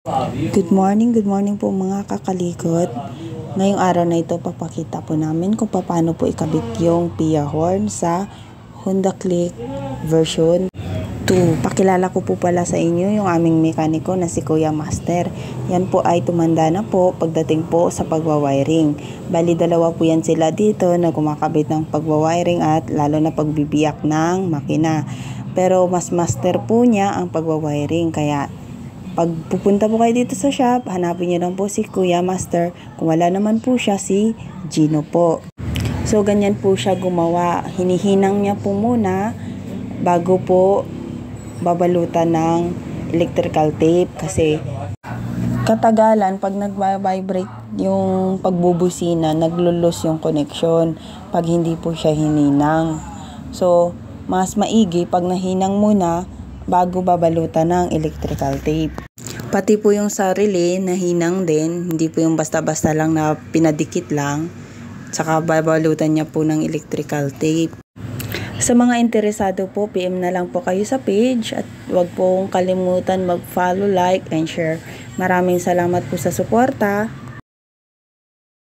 Good morning po mga kakalikot. Ngayong araw na ito, papakita po namin kung paano po ikabit yung PIA horn sa Honda Click version 2. Pakilala ko po pala sa inyo yung aming mekaniko na si Kuya Master. Yan po ay tumanda na po pagdating po sa pagwawiring. Bali dalawa po yan sila dito na kumakabit ng pagwawiring at lalo na pagbibiyak ng makina. Pero mas master po niya ang pagwawiring, kaya pag pupunta po kayo dito sa shop, hanapin niyo lang po si Kuya Master. Kung wala naman po siya, si Gino po. So, ganyan po siya gumawa. Hinihinang niya po muna bago po babalutan ng electrical tape. Kasi katagalan, pag nag-vibrate yung pagbubusina, naglulos yung connection pag hindi po siya hininang. So, mas maigi pag nahinang muna bago babalutan ng electrical tape. Pati po yung sa relay, nahinang din. Hindi po yung basta-basta lang na pinadikit lang. Tsaka babalutan niya po ng electrical tape. Sa mga interesado po, PM na lang po kayo sa page. At huwag pong kalimutan mag-follow, like, and share. Maraming salamat po sa suporta.